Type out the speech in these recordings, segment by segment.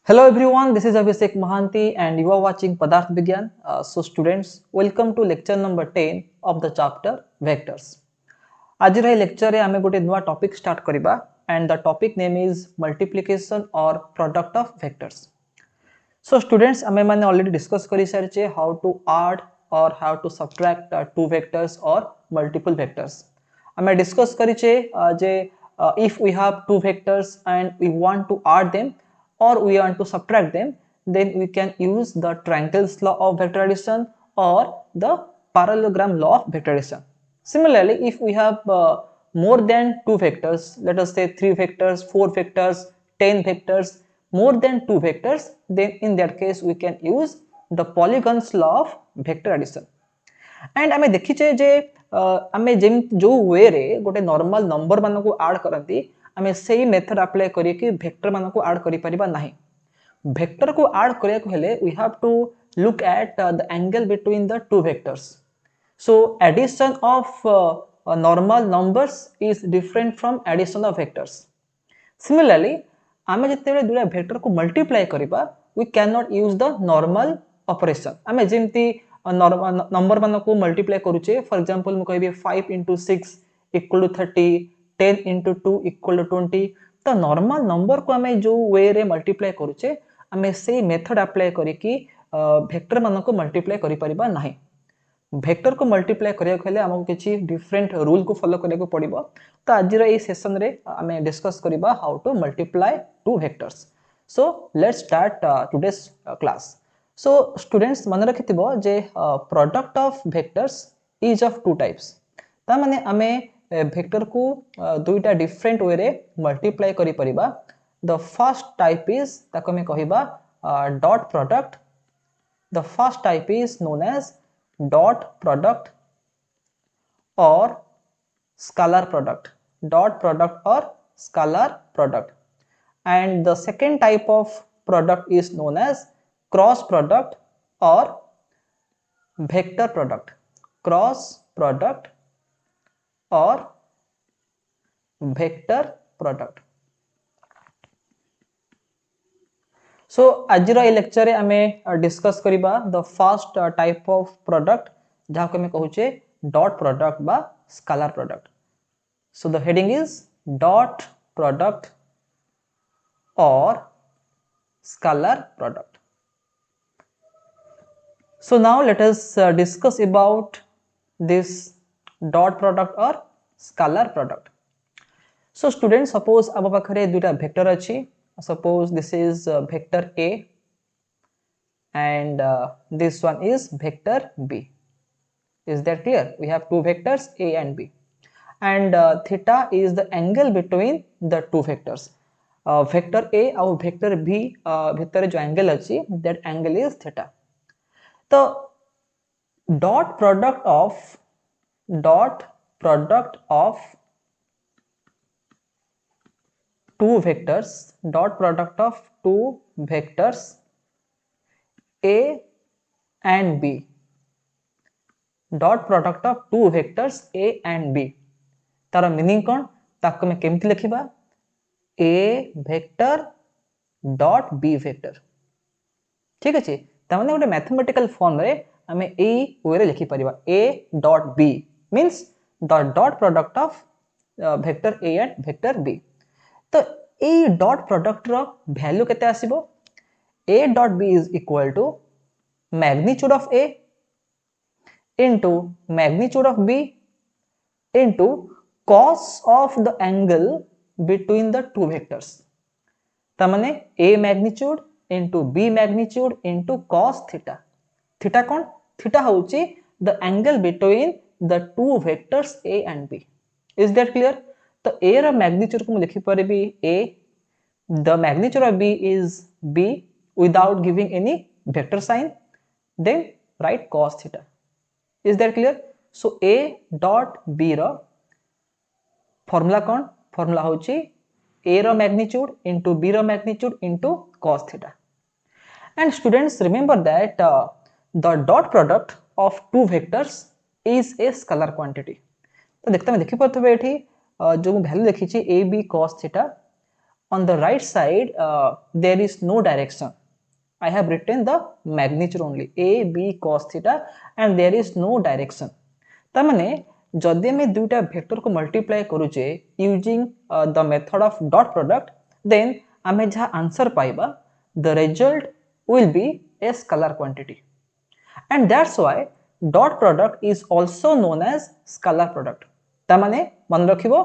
Hello everyone, this is Abhishek Mahanti and you are watching Padarth Vigyan. So students, welcome to lecture number 10 of the chapter Vectors. आज lecture रे आमे गोटे नुआ topic start करिबा and the topic name is multiplication or product of vectors. So students, आमे माने already discuss करि सारिचे how to add or how to subtract two vectors or multiple vectors. आमे discuss करिचे J if we have two vectors and we want to add them or we want to subtract them, then we can use the triangle's law of vector addition or the parallelogram law of vector addition. Similarly, if we have more than two vectors, let us say 3 vectors, 4 vectors, 10 vectors, more than 2 vectors, then in that case we can use the polygon's law of vector addition. And आमे देखिचे जे आमे GeM जो वे रे गोटे normal number मानको को add करंती आमे सेही method apply करिए कि वेक्टर मानको को ऐड करि परिबा नाही. वेक्टर को ऐड करिया को हेले we have to look at the angle between the two vectors. So addition of normal numbers is different from addition of vectors. Similarly, आमे जते दुटा वेक्टर को मल्टीप्लाई करिबा we cannot use the normal operation. आमे जेमती number मान को multiply करूचे for example मु कहबी 5 into 6 equal to 30, 10 into 2 equal to 20. तो नॉर्मल नंबर को आमे जो वे रे मल्टीप्लाई करूचे आमे से मेथड अप्लाई करी कि वेक्टर मान को मल्टीप्लाई करि परिबा नाही. वेक्टर को मल्टीप्लाई करिया हेले हमको किछि डिफरेंट रूल को फॉलो करिया को पड़िबो. तो आज रे सेशन रे आमे डिस्कस करिबा how to multiply two vectors. So let's start today's class. So students मन रखिथिबो जे product of vectors is of two types. ता माने आमे वेक्टर को दुईटा डिफरेंट वे रे मल्टीप्लाई करि परिबा. द फर्स्ट टाइप इज ताको मे कहिबा dot product. The first type is known as dot product or scalar product. Dot product or scalar product. And the second type of product is known as cross product or vector product. Cross product or vector product. So आज lecture आमे discuss करिबा the first type of product जहा को हमें कहूचे dot product बा scalar product. So the heading is dot product और scalar product. So now let us discuss about this dot product or scalar product. So students, suppose अब पाखरे दुटा vector अछि. Suppose this is vector A and this one is vector B. Is that clear? We have two vectors A and B, and theta is the angle between the two vectors. Vector A और vector B भितर जो angle अछि that angle is theta. तो dot product of two vectors, dot product of two vectors A and B. Dot product of two vectors A and B. तार meaning कौन ताको में केमती लिखिबा A vector dot B vector. ठीक अछि. ता माने गोटे मैथमेटिकल फॉर्म रे हमें ए वे रे लिखि परिबा A dot B means the dot product of vector A and vector B. तो ए डॉट प्रोडक्ट रो वैल्यू केते आसीबो A dot B is equal to magnitude of A into magnitude of B into cos of the angle between the two vectors. ता माने A magnitude into B magnitude into cos theta. Theta cone theta होची the angle between the two vectors A and B. Is that clear? तो A रा magnitude को लिखि परबी A, the magnitude of B is B without giving any vector sign, then write cos theta. Is that clear? So A dot B रा formula कौन formula होची A रा magnitude into B रा magnitude into cos theta. And students, remember that the dot product of two vectors is a scalar quantity. तो देखते हैं देखि पड़थबे एठी जो वैल्यू देखि छी AB cos theta On the right side, there is no direction. I have written the magnitude only, a b cos theta, and there is no direction. तामने जदि आम दुईटा वेक्टर को मल्टीप्लाई करूचे using the method of dot product, then आम जहाँ answer पाइबा the result will be a scalar quantity, and that's why dot product is also known as scalar product. तामने मन रखिबो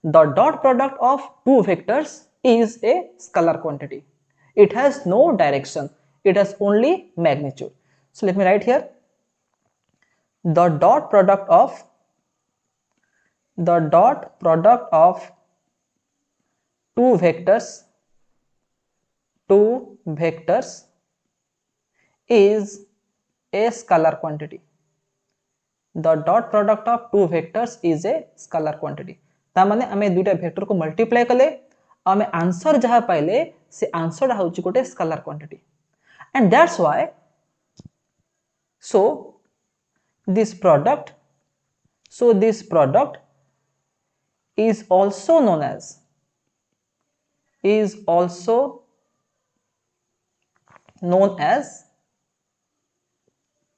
the dot product of two vectors is a scalar quantity. It has no direction, it has only magnitude. So let me write here the dot product of two vectors is a scalar quantity. The dot product of two vectors is a scalar quantity. ता माने आमे दुईटा vector को multiply कले आमे answer जहाँ पाइले से आंसर होची गोटे scalar quantity, and that's why so this product is also known as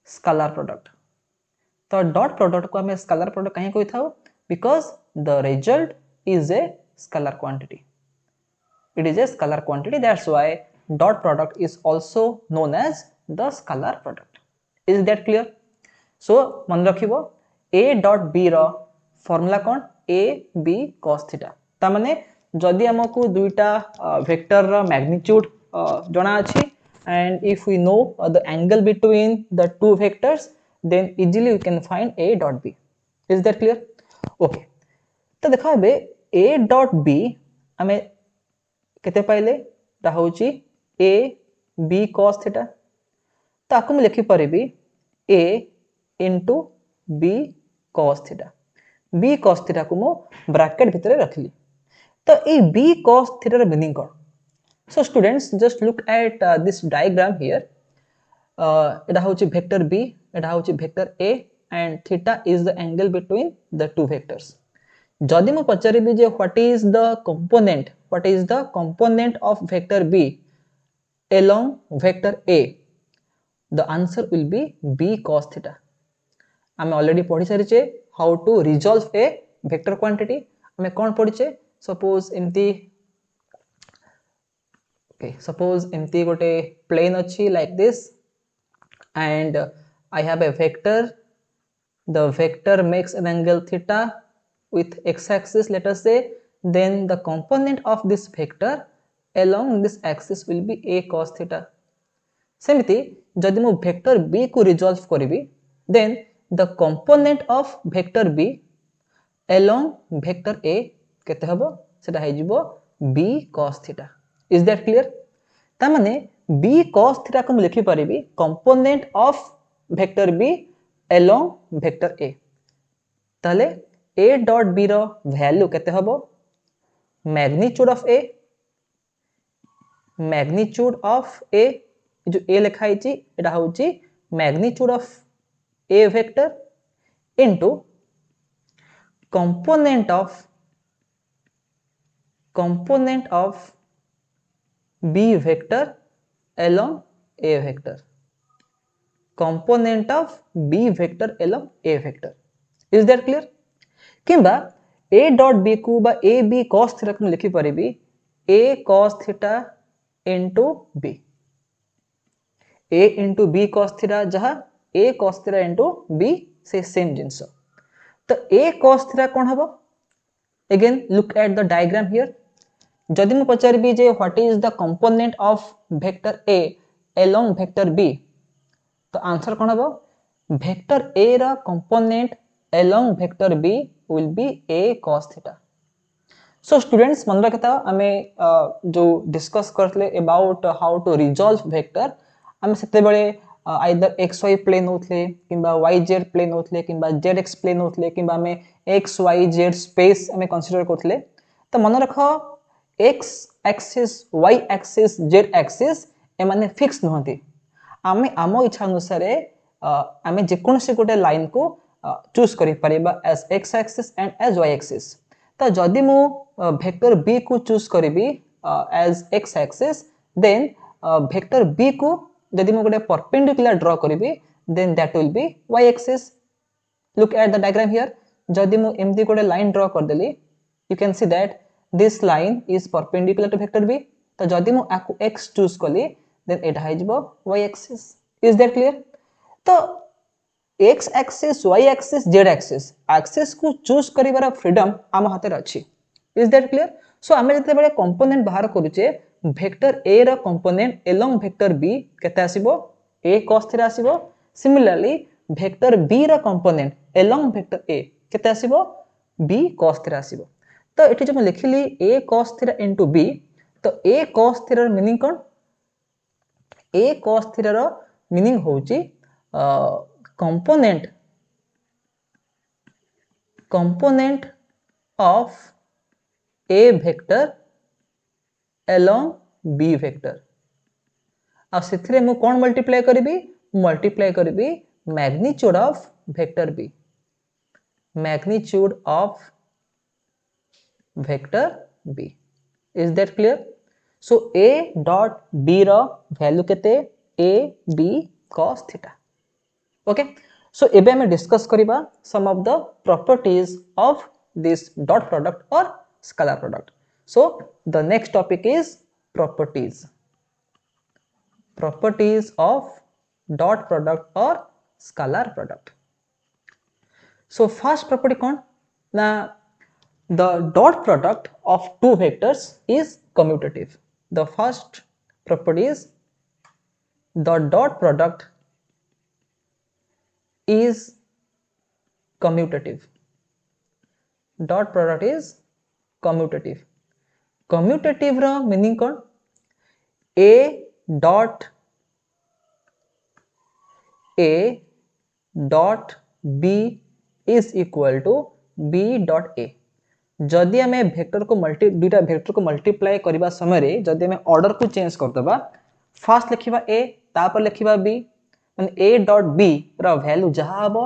scalar product. तो डॉट प्रोडक्ट को हमें स्केलर प्रोडक्ट कहीं कोई था, because the result is a scalar quantity. It is a scalar quantity, that's why dot product is also known as the scalar product. Is that clear? So मन रखिबो a dot b रो formula कोन a b cos theta. ता माने जदि हमकु दुईटा vector रो magnitude जणा अछि and if we know the angle between the two vectors, then easily we can find a dot b. Is that clear? Okay, तो देखा बे a dot b हमें केते पाइले ता होची a b cos theta. ताकु मैं लिखि परिबी a into b cos theta. b cos theta को मो ब्रैकेट भितरे रखली. तो ए b cos theta raw meaning cone? So students, just look at this diagram here. एटा होची वेक्टर b, एटा होची vector a, and theta is the angle between the two vectors. जदि मैं पचारिबी जे what is the component of vector b along vector a, the answer will be b cos theta. आमे already पढ़ी सारिचे how to resolve a vector quantity. आमे कोन पढ़िचे, suppose एमती गोटे plane अच्छी like this, and I have a vector. The vector makes an angle theta with x-axis, let us say, then the component of this vector along this axis will be a cos theta. सेमिति जदि मु vector b को resolve करिवि, then the component of vector b along vector a केते हबो, सेटा हे जिवो b cos theta. Is that clear? ता माने b cos theta को मु लिखि परिबि component of vector b along vector a. ताले a dot b रो वैल्यू केते हबो, magnitude of a जो a लिखा हिची एटा होची magnitude of a vector into component of b vector along a vector. Component of b vector along a vector. Is that clear? किंबा a dot b को बा a b cos theta को लिखि परिबी a cos theta into b. a into b cos theta जहा a cos theta into b से same जिंस. तो a cos theta कोन हबो? Again look at the diagram here. जदि मु पचारिबी जे what is the component of vector a along vector b, तो answer कोन हबो? Vector a रा component along vector b will be a cos theta. So students मन रखता आमे जो डिस्कस करले about how to resolve vector, आमे सेते बेले either xy plane होतले किंबा yz plane होतले किंबा zx plane होतले किंबा आमे xyz स्पेस आमे कंसीडर करतले. तो मन रखो x axis y axis z axis ए माने फिक्स नहंती. आमे आमो इच्छा अनुसार आमे जेकोनसे गोटे लाइन को चूज करि परिबा as x axis and as y axis. तो जदि मु वेक्टर b को choose करिबी as x axis, then vector b को जदि मैं गोटे perpendicular draw करिबी, then that will be y axis. Look at the diagram here. जदि मैं एमती गोटे लाइन ड्रॉ कर देली, you can see that this line is perpendicular to vector b. तो जदि मैं आकु x चूज कली, then एटा है जबो y axis. Is that clear? तो x axis, y axis, z axis, axis को चूज करिवार फ्रीडम आम हाथ में अच्छी. Is that clear? So आम जिते कंपोनेंट बाहर करूचे वेक्टर a रा कंपोनेंट along वेक्टर b केते आसीबो a cos थीटा आसीबो. Similarly वेक्टर b रा कंपोनेंट along वेक्टर a केते आसीबो b cos थीटा आसीबो. तो एठी जो मैं लिखिली a cos theta into b, तो a cos थीटा रो मीनिंग कोन? a cos थीटा रो मीनिंग होउची component of a vector along b vector. अब सेथिरे मु कोन multiply करिबी magnitude of vector b, magnitude of vector b. Is that clear? So a dot b ro value केते a b cos theta. Okay, so एबे हमें discuss करिबा some of the properties of this dot product or scalar product. So the next topic is properties of dot product or scalar product. So first property kon na, the dot product of two vectors is commutative. The first property is the dot product is commutative. Dot product is commutative. Commutative रा meaning kon? A dot b is equal to b dot a. जदि आमे vector को दुईटा vector को multiply करबा समय रे जदि आमे ऑर्डर को चेंज कर दबा, फर्स्ट लिखिबा a तापर लिखिबा b, माने a डॉट b रा वैल्यू जहा हबो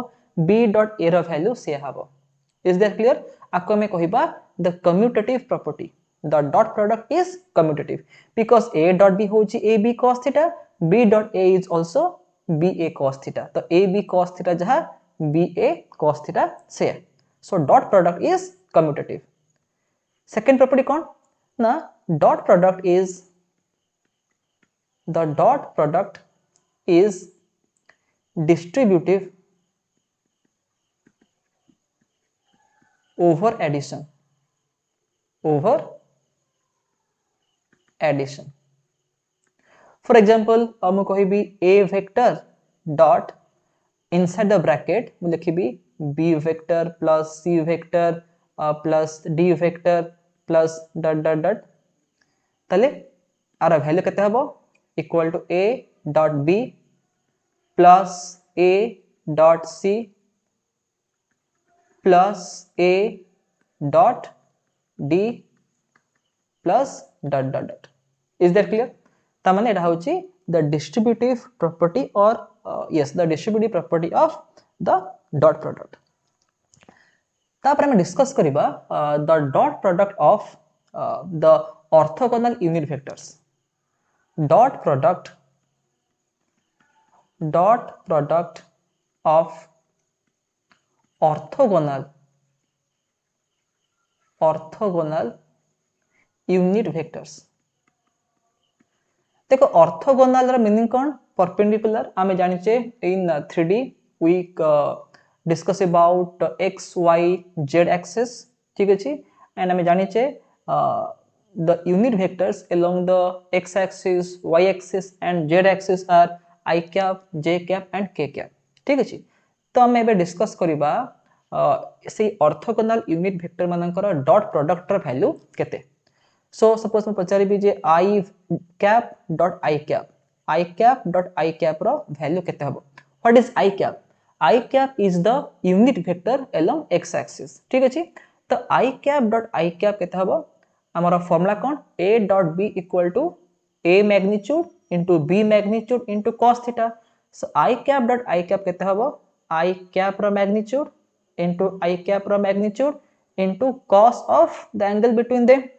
b डॉट a रा वैल्यू से हबो. Is that clear? आको में कहिबा the commutative property, the dot product is commutative because a dot b होची ab cos theta, b dot a is also ba cos theta. तो ab cos थीटा जहा ba cos theta से. So dot product is commutative. Second property kon na, the dot product is distributive over addition. For example, हम कहिबी a vector dot inside the bracket मैं लिखिबी b vector plus c vector plus d vector plus dot dot dot. तले आर value केते हबो equal to a dot b plus a dot c plus a dot d plus dot dot dot. Is that clear? ता माने एटा होची the distributive property or yes, the distributive property of the dot product. तापर हम discuss करिबा the dot product of the orthogonal unit vectors. Dot product of orthogonal unit vectors. देखो orthogonal रा meaning कोन? Perpendicular. आमे जानिचे in 3D we discuss about x y z axis. ठीक अछि. एंड हमें जानिचे the unit vectors along the x axis, y axis and z axis are I cap, j cap and k cap. ठीक अछि. तो हम एबे डिस्कस करिबा से ऑर्थोगोनल यूनिट वेक्टर मानकर डॉट प्रोडक्ट र वैल्यू केते. सो सपोज मैं पचारिबी जे I cap dot I cap dot I cap रो वैल्यू केते हबो. What is I cap? I cap is the unit vector along x axis. ठीक अछि. तो I cap dot I cap केते हबो? हमारा फार्मूला कोन? a dot b equal to a magnitude into b magnitude into cos theta. So I cap dot I cap केते हबो? I cap रो magnitude into I cap रो magnitude into cos of the angle between them.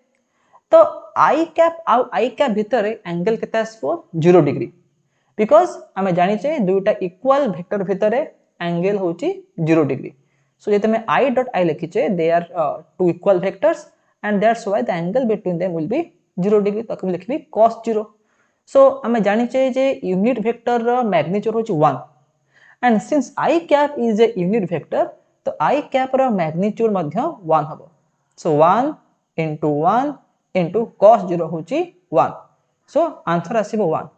तो आई cap आउ आई cap भितर angle केते आसबो 0 degree because आमे जानि छे दुईटा इक्वल वेक्टर भितर एंगल होची 0 डिग्री सो जते में I डॉट I लिखि छे they are two equal vectors and that's why the angle between them will be 0 degree तो हम लिखबी cos 0 सो आमे जानि छे जे यूनिट वेक्टर रो मैग्नीट्यूड होची 1 and since I cap is a unit vector तो I कैप रो मैग्नीट्यूड मध्य 1 हबो सो 1 into 1 into cos 0 होची 1 सो आंसर आसीबो 1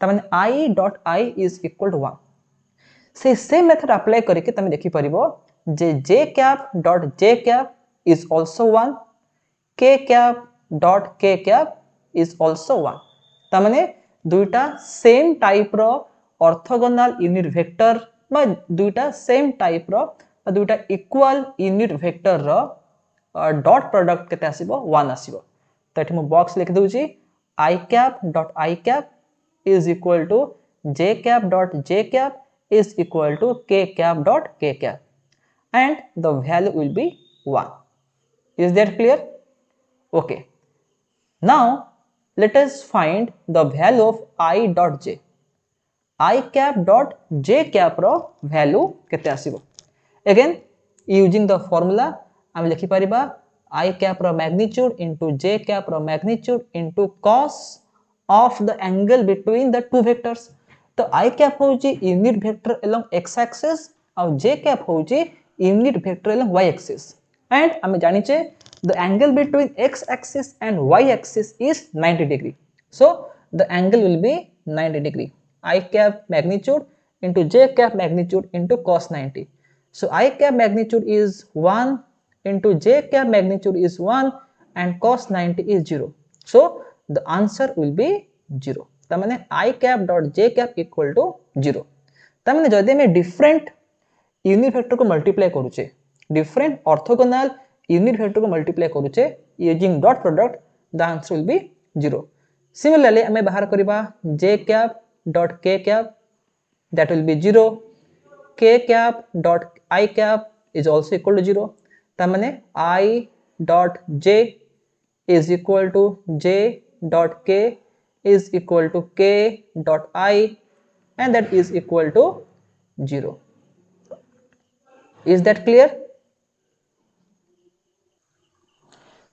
त माने I dot I is equal to 1 से सेम मेथड अप्लाई करके तमे देखि परिबो जे j cap dot j cap is also 1 k cap dot k cap is also 1 त माने दुईटा सेम टाइप रो ऑर्थोगोनल यूनिट वेक्टर बा दुईटा सेम टाइप रो दुईटा इक्वल यूनिट वेक्टर रो डॉट प्रोडक्ट केते आसीबो 1 आसीबो तो एठी मु बॉक्स लिख दउची I cap dot I cap is equal to j cap dot j cap is equal to k cap dot k cap and the value will be 1. Is that clear? Okay. Now let us find the value of I dot j. I cap dot j cap रो value केते आसीबो again using the formula हम लिखि परिबा I cap रो magnitude into j cap रो magnitude into cos of the angle between the two vectors तो I cap होची unit vector along x axis और j cap होची unit vector along y axis and हमें जानि छे the angle between x axis and y axis is 90 degree so the angle will be 90 degree I cap magnitude into j cap magnitude into cos 90 so I cap magnitude is 1 into j cap magnitude is 1 and cos 90 is 0 so the answer will be 0 त माने I cap dot j cap equal to 0 त माने जदि में different unit vector को multiply करूचे different orthogonal unit vector को multiply करूचे using dot product the answer will be 0 similarly हमें बाहर करबा j cap dot k cap that will be 0 k cap dot I cap is also equal to 0 त माने I dot j is equal to j dot k is equal to k dot I and that is equal to 0. Is that clear?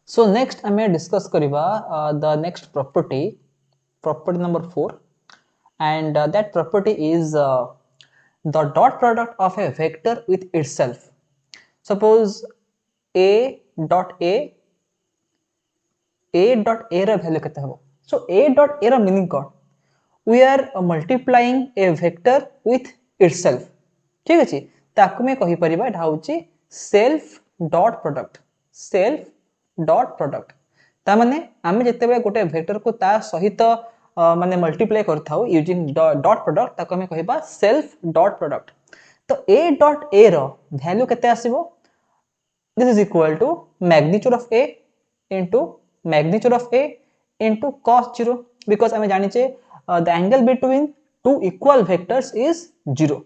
So next I may discuss kariba the next property number 4 and that property is the dot product of a vector with itself. Suppose a dot a dot a रा value केते हबो so a dot a रा meaning cone we are multiplying a vector with itself ठीक अछि ताकू में कहि परिबा एटा होची self dot product ता माने आमे जते बेले गोटे वेक्टर को ता सहित माने मल्टीप्लाई करथाउ यूजिंग डॉट प्रोडक्ट ताकू में कहिबा सेल्फ डॉट प्रोडक्ट तो a डॉट a रो वैल्यू केते आसीबो this is equal to magnitude of a into magnitude of a into cos 0 because हमें जानि छे the angle between two equal vectors is 0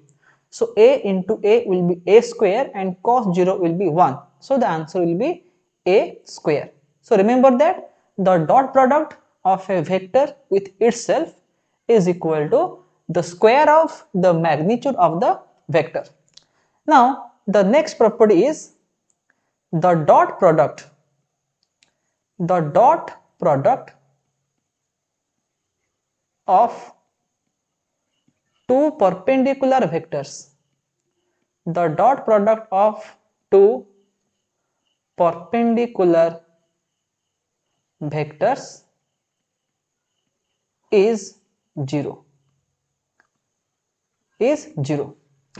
so a into a will be a square and cos 0 will be 1 so the answer will be a square so remember that the dot product of a vector with itself is equal to the square of the magnitude of the vector now the next property is the dot product of two perpendicular vectors the dot product of two perpendicular vectors is 0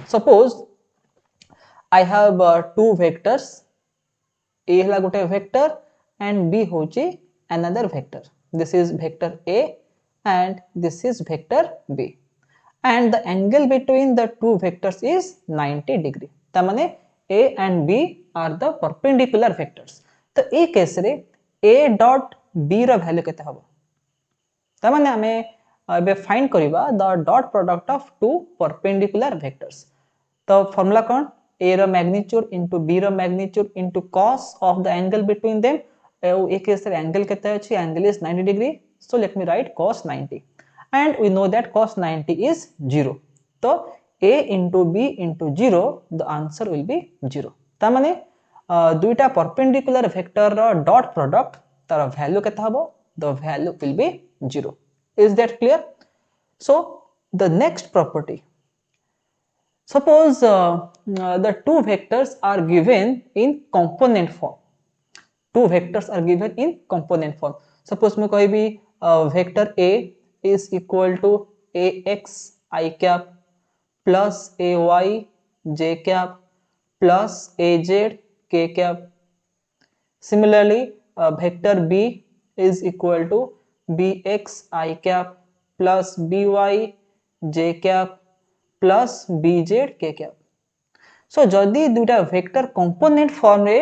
suppose I have two vectors a हला गोटे vector and b होची another vector this is vector a and this is vector b and the angle between the two vectors is 90 degree ता माने a and b are the perpendicular vectors तो ए case रे a dot b रो value केते हबो ता माने हमें एबे फाइंड करिबा the dot product of two perpendicular vectors तो फार्मूला कोन a रो magnitude into b रो magnitude into cos of the angle between them ए केस रे एंगल केते अछि angle is 90 degree so let me write cos 90 and we know that cos 90 is 0 तो a into b into 0 the answer will be 0 ता माने दुईटा perpendicular vector रो dot product तार वैल्यू केते हबो the value will be 0 is that clear so the next property suppose the two vectors are given in component form two vectors are given in component form suppose मैं कहि भी vector a is equal to ax I cap plus ay j cap plus az k cap similarly vector b is equal to bx I cap plus by j cap plus bz k cap so जदि दुटा vector component form रे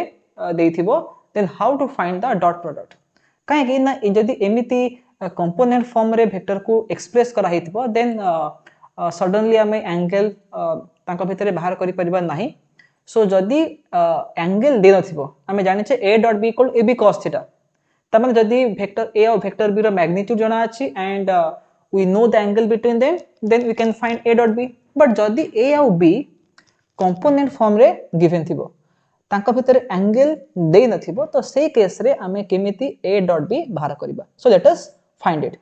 देथिबो then how to find the dot product काहे कि ना जदि एमिति component form रे vector को एक्सप्रेस करा हितबो then सडनली हमें एंगल तांको भितरे बाहर करि परिबा नाही सो जदि एंगल दे नथिबो हमें जानि छे a dot b equal ab cos theta त माने जदि वेक्टर a और वेक्टर b रो मैग्नीट्यूड जणा अछि and we know the angle between them then we can find a dot b but जदि a और b कंपोनेंट फॉर्म रे गिवन थिबो तांका भितर एंगल दे नथिबो तो से केस रे हमें केमिति a डॉट b बाहर करबा so let us find it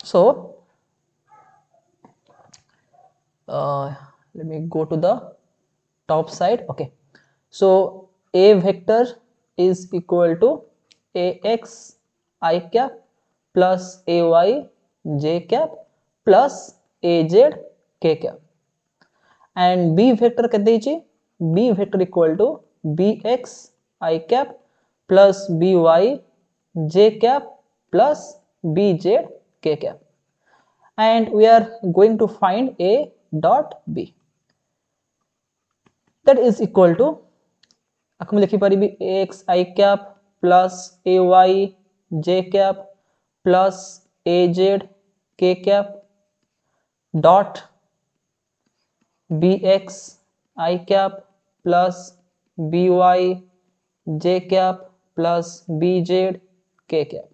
so let me go to the top side okay so a vector is equal to ax I cap plus ay j cap plus az k cap and b vector के देछि b vector equal to bx I cap plus by j cap plus bz k cap and we are going to find a dot b that is equal to आखु लिखि परिबी ax I cap plus ay j cap plus az k cap dot bx I cap plus by j cap plus bz k cap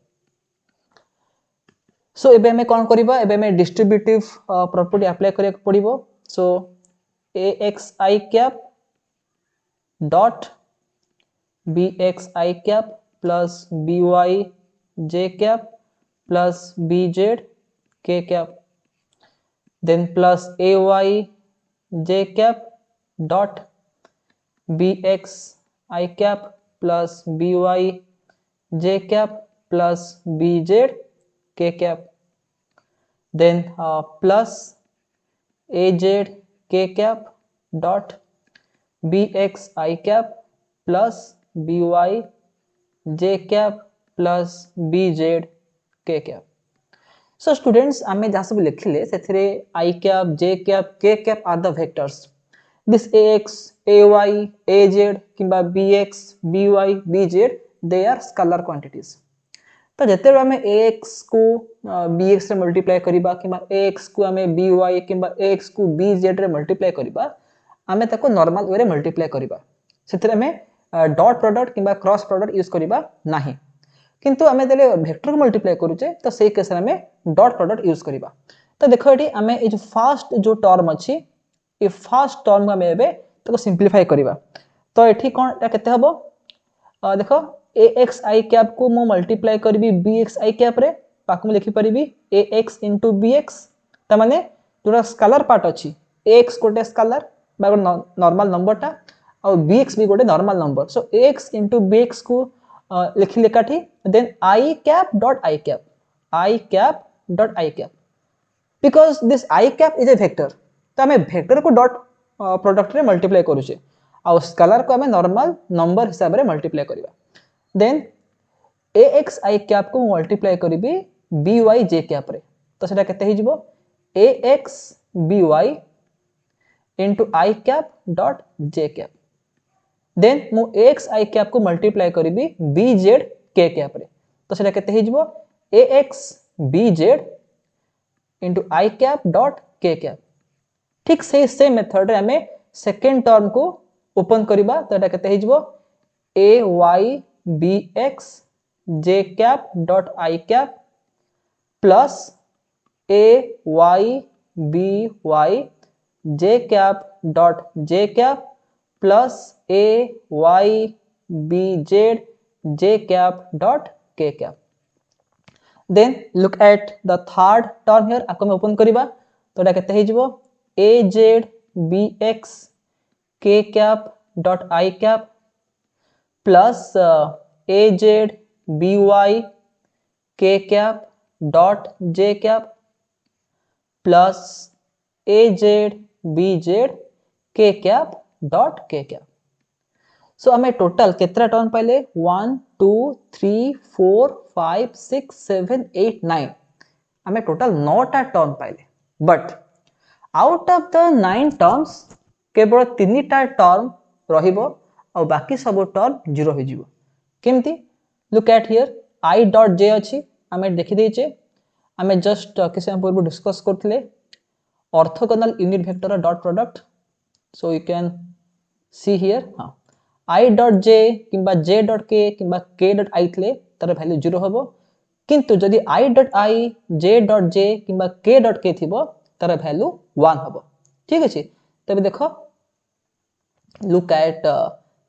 सो एबे हमें कोन करबा एबे हमें distributive property apply करे पड़िबो सो ax I cap dot bx I cap plus by j cap plus bz k cap then plus ay j cap dot bx I cap plus by j cap plus bz k cap then plus az k cap dot bx I cap plus by j cap plus bz k cap so students आमे जा सब लिखले सेथरे I cap j cap k cap are the vectors this ax ay az किबा bx by bz they are scalar quantities तो जते हमें ax को bx रे multiply करिबा किबा ax को हमें by किबा ax को bz रे मल्टीप्लाई करिबा हमें ताको नॉर्मल वे रे मल्टीप्लाई करिबा सेतरे हमें डॉट प्रोडक्ट किबा क्रॉस प्रोडक्ट यूज करिबा नाही किंतु हमें देले वेक्टर को मल्टीप्लाई करूचे तो सेही केस रे हमें डॉट प्रोडक्ट यूज करिबा तो देखो एठी हमें ए जो फर्स्ट जो टर्म अछि ए फर्स्ट टर्म को हमें एबे ताको सिंपलीफाई करिबा तो एठी कोन केते हबो देखो ax I cap को मो मल्टीप्लाई करबी bx I cap रे पाक में लिखि परिबी ax into bx त माने जोरा स्केलर पार्ट अछि ax गोटे स्केलर बा नॉर्मल नंबर टा और bx भी गोटे normal number so ax into bx को लिखि लेकाठी then I cap dot I cap because this I cap is a vector तो हमें वेक्टर को डॉट प्रोडक्ट रे मल्टीप्लाई करूचे और स्केलर को हमें नॉर्मल नंबर हिसाब रे मल्टीप्लाई करबा then ax I cap को मल्टीप्लाई करबी by j cap रे तो सेटा केते हि जिवो ax by into I cap dot j cap then मु ax I cap को मल्टीप्लाई करबी bz k cap रे तो सेटा केते हि जिवो ax bz into I cap dot k cap ठीक से मेथड रे हमें सेकंड टर्म को ओपन करबा तो एटा केते हि जिवो ay bx j cap dot I cap plus ay by j cap dot j cap plus ay bz j cap dot k cap. Then look at the third term here. आपको मैं open करिबा तो एटा केते हे जिवो az bx k cap dot I cap plus az by k cap dot j cap plus az bz k cap dot k cap. सो आम total केतरा term पाइले 1 2 3 4 5 6 7 8 9 आम total 9टा term पाइले but out of the 9 terms केवल 3टा term रहिबो और बाकी सब term zero हो जिवो केमती look at here I dot J अछि आम देखि देइचे आम जस्ट किछ टाइम पूर्व डिस्कस करथिले orthogonal unit vector dot product so you can see here हां I डॉट j किंबा j डॉट k किंबा k डॉट i थले तार वैल्यू 0 हबो किंतु जदि I dot i j dot j किंबा k डॉट k थिबो तार वैल्यू 1 हबो ठीक अछि तबे देखो look at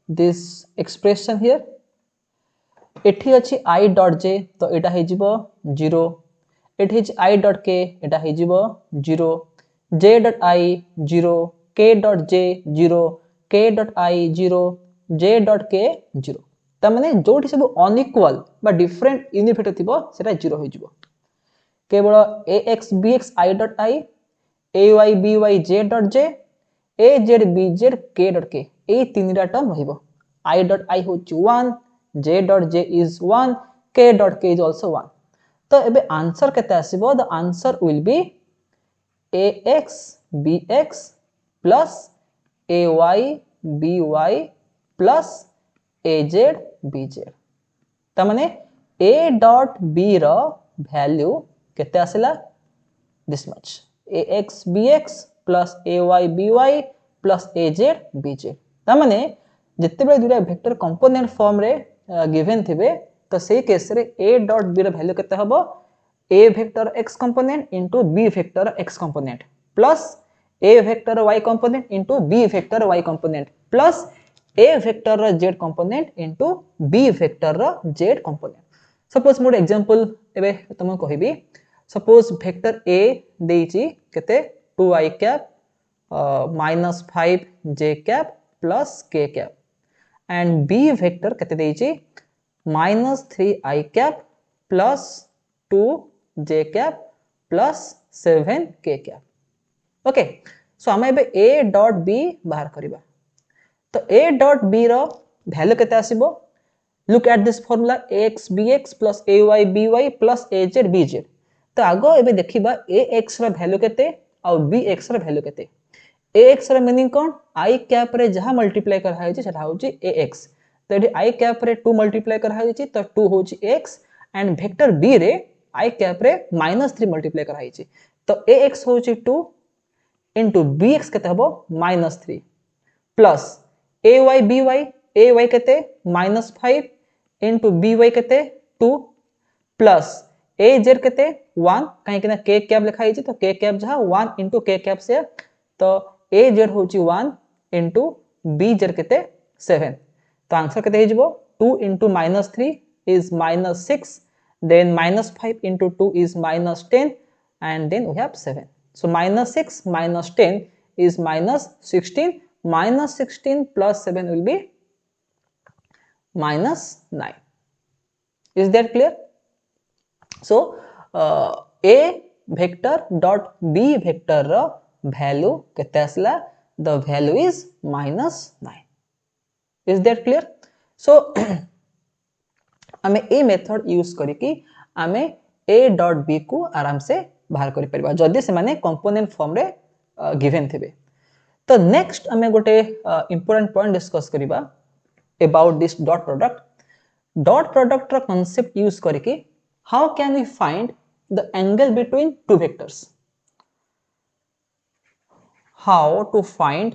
this expression here एठी अछि I डॉट j तो एटा हे जिवो 0 एठी अछि I डॉट k एटा हे जिवो 0 j dot i 0 k dot j 0 k dot i 0 j dot k 0 ता माने जोठी सब अनइक्वल बा डिफरेंट यूनिट वेक्टर थिबो सेटा 0 हो जिवो केवल ax bx I dot i ay by j dot j az bz k dot k ए तीनटा टर्म रहिबो I डॉट i होची 1 j dot j is 1 k dot k is also 1 तो एबे आंसर केते आसीबो the answer will be ax bx plus ay by plus az bz ता माने a डॉट b रो वैल्यू केते आसिला this much ax bx plus ay by plus az bz ता माने जत्ते बेले दुटा वेक्टर कंपोनेंट फॉर्म रे गिवन थिबे तो से केस रे a डॉट b रो वैल्यू केते हबो a vector x component into b vector x component plus a vector y component into b vector y component plus a vector रो z component into b vector रो z component suppose more example एबे तम कहिबी suppose vector a देइची केते 2i cap -5j cap plus k cap and b vector केते देइची -3i cap plus 2j cap plus 7k cap okay so हम एबे a डॉट b बाहर करिबा तो a डॉट b रो वैल्यू केते आसीबो look at this formula ax bx plus ay by plus az bz तो आगो एबे देखिबा ax रो वैल्यू केते और bx रो वैल्यू केते ax रो मीनिंग कोन i कैप रे जहां मल्टीप्लाई कर हाइछि सेटा होछि ax तो एडी i कैप रे 2 मल्टीप्लाई कर हाइछि तो 2 होछि x एंड वेक्टर b रे i कैप रे -3 मल्टीप्लाई कर हाइछि तो ax होछि 2 into bx केते हबो -3 प्लस ay by ay केते -5 into by केते 2 प्लस az केते 1 काहे कि ना k कैप लिखा हिची तो k कैप जहा 1 into k कैप से तो az होची 1 into bz केते 7 तो आंसर केते हे जिवो 2 into -3 is -6 then -5 into 2 is -10 and then we have 7 so -6 -10 is -16 -16 plus 7 will be -9 is that clear so a vector dot b vector ro value kete asla the value is -9 is that clear so आमे a method use करी कि आमे a dot b को आराम से बाहर करि परबा जदि से माने कंपोनेंट फॉर्म रे गिवन थिबे तो नेक्स्ट आमे गोटे इंपोर्टेंट पॉइंट डिस्कस करिबा अबाउट दिस डॉट प्रोडक्ट रो कांसेप्ट यूज करके how can we find the angle between two vectors how to find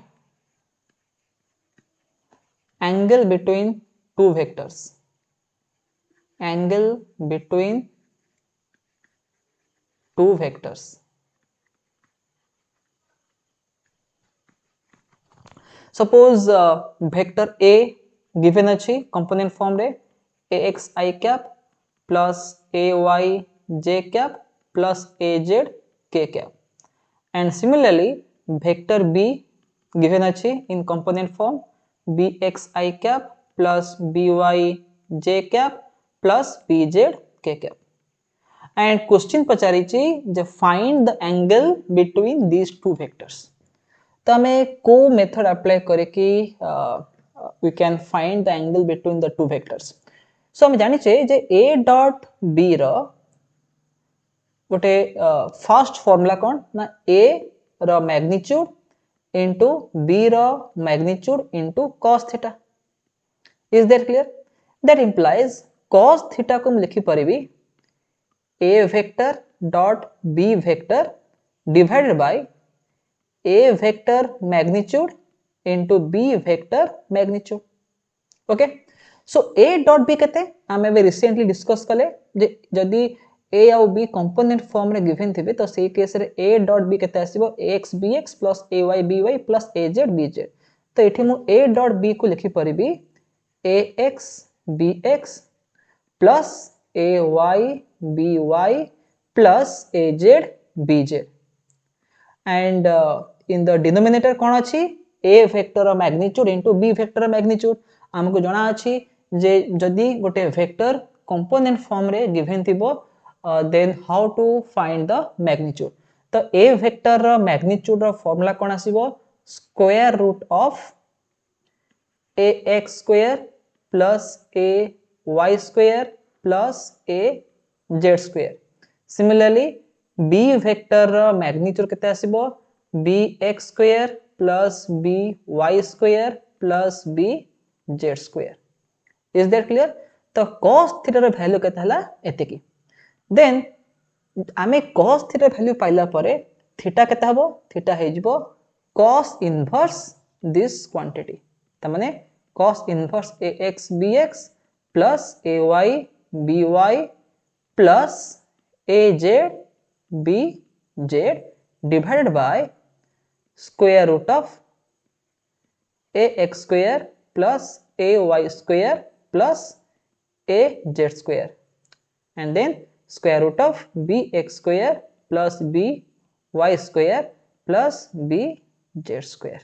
angle between two vectors angle between two vectors. Suppose vector A given अछि component form रे ax I cap plus ay j cap plus az k cap, and similarly vector B given अछि in component form bx I cap plus by j cap plus bz k cap, and question पचारी जे find the angle between these two vectors. तो हमें को method apply करे कि we can find the angle between the two vectors. So हम जानि छे जे a dot b रो गोटे फर्स्ट फॉर्मूला कोन ना a रो मैग्नीट्यूड into b रो magnitude into cos theta. Is that clear? That implies cos theta को हम लिखि परिबी a vector dot b vector divided by a vector magnitude into b vector magnitude. Okay, so a dot b कहते आमे भी recently discuss कले जे जदी a और b कंपोनेंट फॉर्म रे गिवन थिबे तो सेही केस रे a डॉट b कहते आसीबो ax bx plus ay by plus az bz. तो एठी मु a डॉट b को लिखि परिबी ax bx plus ay by plus az bz, and in the denominator कोन अछि a vector magnitude into b vector magnitude. हमको जणा अछि जे जदी गोटे वेक्टर कंपोनेंट फॉर्म रे गिवन थिबो then how to find the magnitude. तो a vector रो magnitude रो फार्मूला कोन आसीबो square root of ax square plus ay square plus az square. Similarly b vector रो magnitude केते आसीबो bx square plus by square plus bz square. Is that clear? तो cos theta रो value केते हला एतिकी. Then आमे cos theta value पाइला परे theta केते हबो theta हे जिवो cos inverse this quantity. त माने cos inverse ax bx plus ay by plus az bz divided by square root of ax square plus ay square plus az square, and then square root of bx square plus by square plus bz square.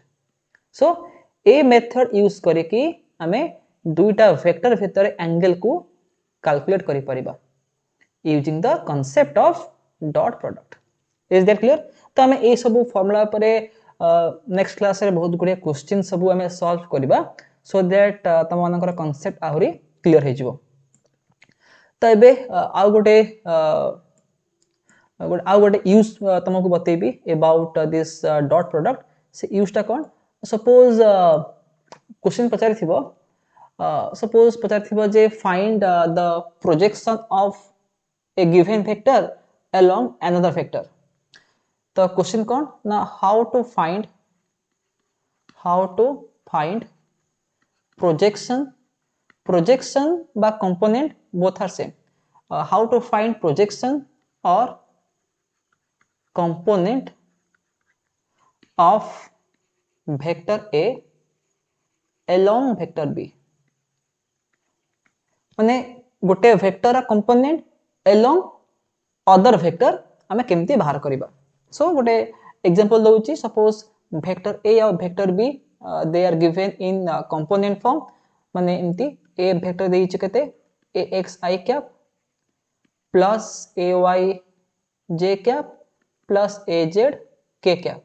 So a method use करे कि हमें दुईटा vector भितर angle को calculate करि परिबा using the concept of dot product. Is that clear? तो हमें ए सब फार्मूला परे नेक्स्ट क्लास रे बहुत गुडे क्वेश्चन सब हमें सॉल्व करिबा सो दैट तम मानकर कांसेप्ट आहुरी क्लियर हे जिवो. तो एबे आउ गोटे यूज तुमको बतेबी अबाउट दिस डॉट प्रोडक्ट. से यूजटा कोन सपोज क्वेश्चन पचारि थिबो सपोज पचारि थिबो जे find the projection of a given vector along another vector. तो क्वेश्चन कौन ना how to find projection by component both are same. How to find projection or component of vector A along vector B. माने गोटे vector component along other vector हमें केमती बाहर करिबा. सो गोटे एग्जांपल दउची सपोज वेक्टर A और vector B they are given in component form. माने एमती A वेक्टर देइछ केते ax I cap plus ay j cap plus az k cap,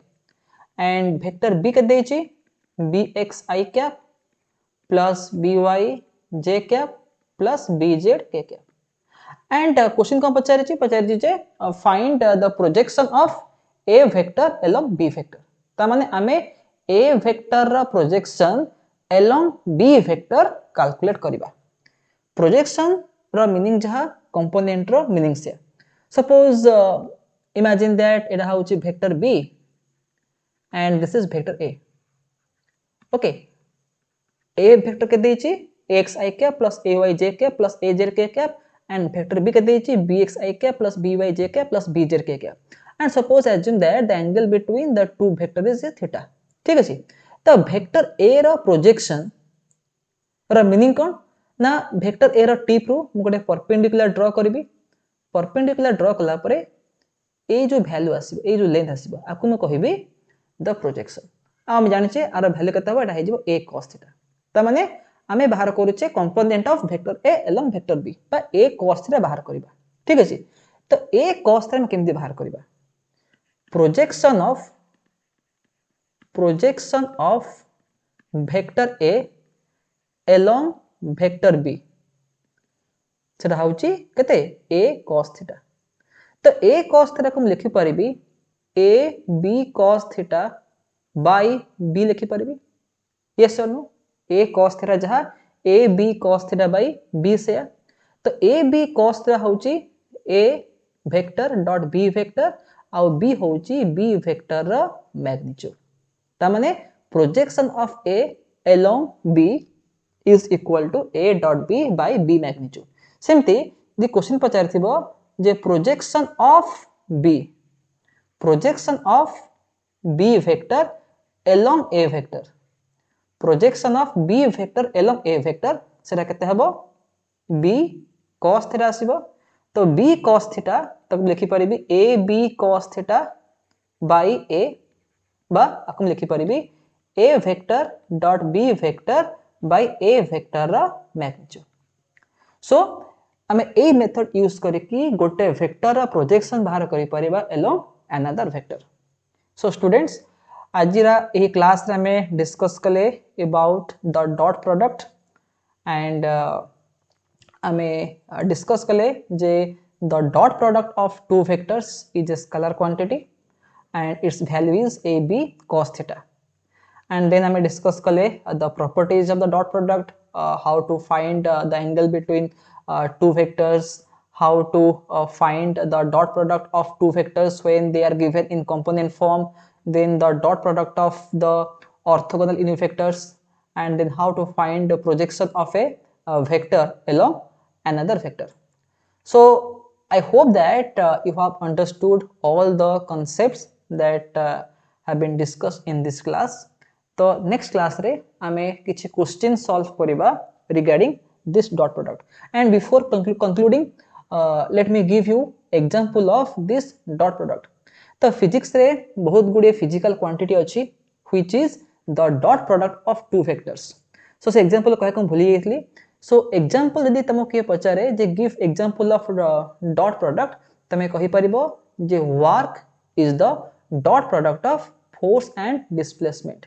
and vector B के देइछ bx I cap plus by j cap plus bz k cap. And question को पचारि जे find the projection of a vector along b vector. ता माने आमे a vector रा projection along b vector calculate करिबा. projection रा meaning जहा component रो meaning से. Suppose imagine that एटा होची vector b and this is vector a. Okay, a vector के देइची axi cap plus ayj cap plus azk cap and vector b कहते हैं bxi cap plus byj cap plus bzk cap and suppose assume that the angle between the two vector is theta ठीक अछि तो vector a रो projection रो meaning कोन ना vector a रो टिप रो मु गोटे परपेंडिकुलर ड्रा करबी परपेंडिकुलर ड्रा कला परे ए जो वैल्यू आसीबो ए जो लेंथ आसीबो आकु म कहबी द प्रोजेक्शन हम जानि छे आरो वैल्यू केता हो एटा हे जिवो a cos थीटा त माने आमे बाहर करूचे component of vector a along vector b बा a cos थीटा बाहर करबा ठीक अछि तो a cos थीटा हम केमति बाहर करबा projection of vector a along vector b सेटा होउची केते a cos थीटा तो a cos थीटा को हम लिखि परिबी a b cos theta by b लिखि परिबी यस और नो a cos थीटा जहा a b cos theta by b से तो a b cos थीटा होउची a vector dot b vector आ b होउची b वेक्टर रो मैग्नीट्यूड ता माने projection of a along b is equal to a dot b by b magnitude सेमती जे क्वेश्चन पचारथिबो जे projection of b vector along a vector projection of b vector along a vector सेटा केते हबो b cos थीटा आसीबो तो b cos theta तब लिखि परिबी a b cos theta by a बा आकम लिखि परिबी a vector dot b vector by a vector रा मैग्नीट्यूड सो हमें ए मेथड यूज करके गोटे वेक्टर रा प्रोजेक्शन बाहर करि परिबा along another vector so students आजिरा एही क्लास रे हमें डिस्कस कले about the dot product and हमें डिस्कस कले जे the dot product of two vectors is a scalar quantity and its value is a b cos theta and then हमें discuss कले the properties of the dot product how to find the angle between two vectors how to find the dot product of two vectors when they are given in component form then the dot product of the orthogonal unit vectors and then how to find the projection of a vector along another vector so I hope that you have understood all the concepts that have been discussed in this class तो next class रे हमें किछि question solve करिबा regarding this dot product and before concluding let me give you example of this dot product तो physics रे बहुत गुडे physical quantity अछि which is the dot product of two vectors so से एग्जांपल कहे को भूली गेथली so एग्जांपल यदि तमो के पचारे जे give example of dot product तमे कहि परिबो जे work is the dot product of force and displacement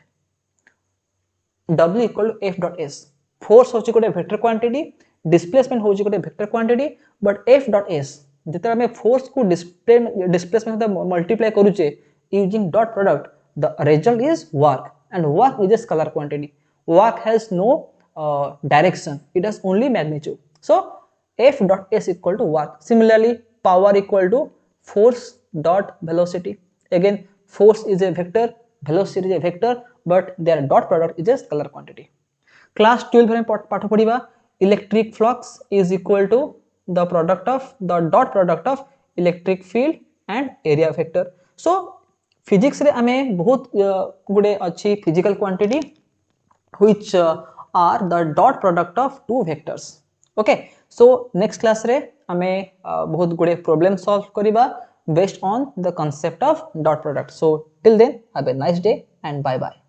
W equal to F dot S force होची गोटे वेक्टर क्वांटिटी डिस्प्लेसमेंट होची गोटे vector quantity but F dot S जते हमें फोर्स को डिस्प्लेसमेंट मल्टीप्लाई करूचे using dot product the result is work and work is a scalar quantity work has no direction it has only magnitude so F dot S equal to work similarly power equal to force dot velocity again force is a vector velocity is a vector but their dot product is a scalar quantity class 12 में पाठ पढ़िबा electric flux is equal to the product of the dot product of electric field and area vector so physics रे हमें बहुत गुडे अच्छी physical quantity which are the dot product of two vectors okay so next class रे हमें बहुत गुडे problem solve करिबा based on the concept of dot product so till then have a nice day and bye bye